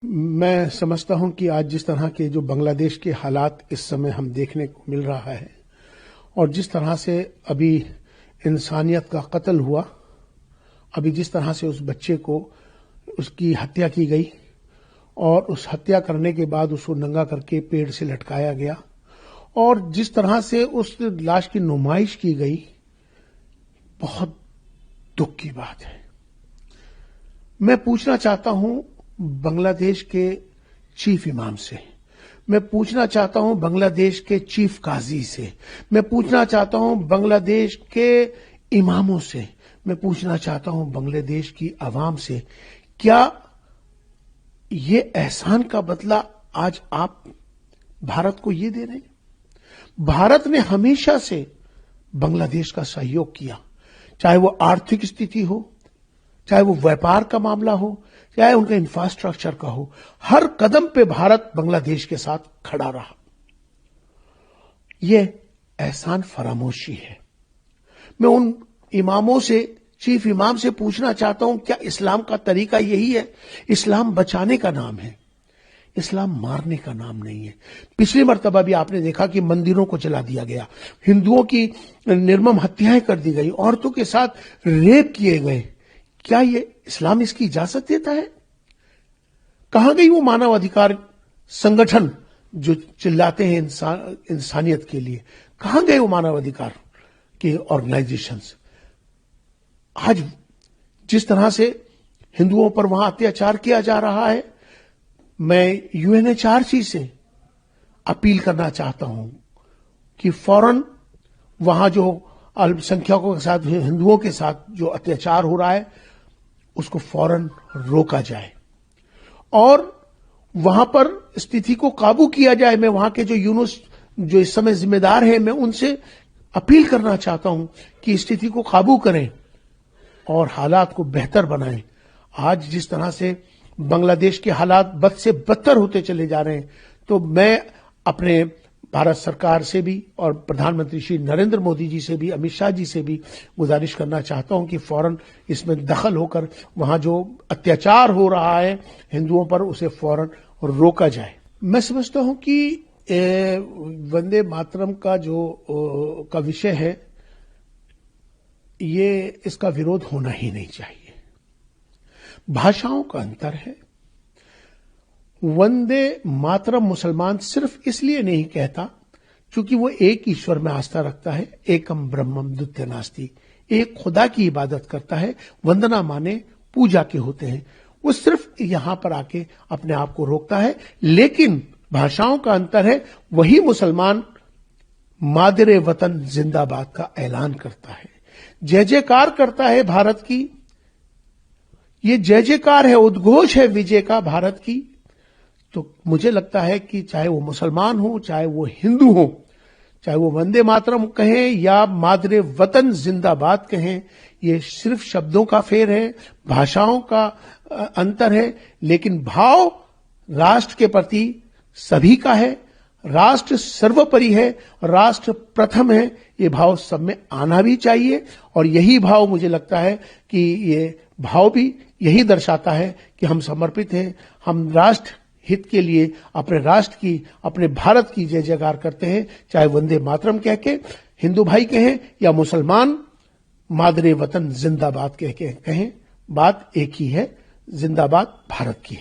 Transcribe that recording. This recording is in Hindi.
मैं समझता हूं कि आज जिस तरह के जो बांग्लादेश के हालात इस समय हम देखने को मिल रहा है और जिस तरह से अभी इंसानियत का कत्ल हुआ, अभी जिस तरह से उस बच्चे को उसकी हत्या की गई और उस हत्या करने के बाद उसको नंगा करके पेड़ से लटकाया गया और जिस तरह से उस लाश की नुमाइश की गई, बहुत दुख की बात है। मैं पूछना चाहता हूं बांग्लादेश के चीफ इमाम से, मैं पूछना चाहता हूं बांग्लादेश के चीफ काजी से, मैं पूछना चाहता हूं बांग्लादेश के इमामों से, मैं पूछना चाहता हूं बांग्लादेश की आवाम से, क्या ये एहसान का बदला आज आप भारत को ये दे रहे हैं? भारत ने हमेशा से बांग्लादेश का सहयोग किया, चाहे वो आर्थिक स्थिति हो, चाहे वो व्यापार का मामला हो, चाहे उनका इंफ्रास्ट्रक्चर का हो, हर कदम पे भारत बांग्लादेश के साथ खड़ा रहा। यह एहसान फरामोशी है। मैं उन इमामों से, चीफ इमाम से पूछना चाहता हूं, क्या इस्लाम का तरीका यही है? इस्लाम बचाने का नाम है, इस्लाम मारने का नाम नहीं है। पिछली मर्तबा भी आपने देखा कि मंदिरों को जला दिया गया, हिंदुओं की निर्मम हत्याएं कर दी गई, औरतों के साथ रेप किए गए। क्या ये इस्लाम इसकी इजाजत देता है? कहां गई वो मानवाधिकार संगठन जो चिल्लाते हैं इंसानियत के लिए? कहां गए वो मानवाधिकार के ऑर्गेनाइजेशंस? आज जिस तरह से हिंदुओं पर वहां अत्याचार किया जा रहा है, मैं यूएनएचआरसी से अपील करना चाहता हूं कि फौरन वहां जो अल्पसंख्यकों के साथ, हिंदुओं के साथ जो अत्याचार हो रहा है, उसको फौरन रोका जाए और वहां पर स्थिति को काबू किया जाए। मैं वहां के जो यूनुस जो इस समय जिम्मेदार हैं, मैं उनसे अपील करना चाहता हूं कि स्थिति को काबू करें और हालात को बेहतर बनाएं। आज जिस तरह से बांग्लादेश के हालात बद से बदतर होते चले जा रहे हैं, तो मैं अपने भारत सरकार से भी और प्रधानमंत्री श्री नरेंद्र मोदी जी से भी, अमित शाह जी से भी गुजारिश करना चाहता हूं कि फौरन इसमें दखल होकर वहां जो अत्याचार हो रहा है हिंदुओं पर, उसे फौरन रोका जाए। मैं समझता हूं कि वंदे मातरम का जो का विषय है, ये इसका विरोध होना ही नहीं चाहिए। भाषाओं का अंतर है। वंदे मातरम मुसलमान सिर्फ इसलिए नहीं कहता क्योंकि वो एक ईश्वर में आस्था रखता है, एकम ब्रह्मम द्वितीय नास्ति, एक खुदा की इबादत करता है। वंदना माने पूजा के होते हैं। वो सिर्फ यहां पर आके अपने आप को रोकता है, लेकिन भाषाओं का अंतर है। वही मुसलमान मादरे वतन जिंदाबाद का ऐलान करता है, जय जयकार करता है भारत की। ये जय जयकार है, उद्घोष है विजय का भारत की। तो मुझे लगता है कि चाहे वो मुसलमान हो, चाहे वो हिंदू हो, चाहे वो वंदे मातरम कहें या मादरे वतन जिंदाबाद कहें, ये सिर्फ शब्दों का फेर है, भाषाओं का अंतर है, लेकिन भाव राष्ट्र के प्रति सभी का है। राष्ट्र सर्वोपरि है, राष्ट्र प्रथम है। ये भाव सब में आना भी चाहिए और यही भाव, मुझे लगता है कि ये भाव भी यही दर्शाता है कि हम समर्पित हैं, हम राष्ट्र हित के लिए अपने राष्ट्र की, अपने भारत की जय जयकार करते हैं। चाहे वंदे मातरम कह के हिंदू भाई कहें या मुसलमान मादरे वतन जिंदाबाद कह के कहें, बात एक ही है, जिंदाबाद भारत की है।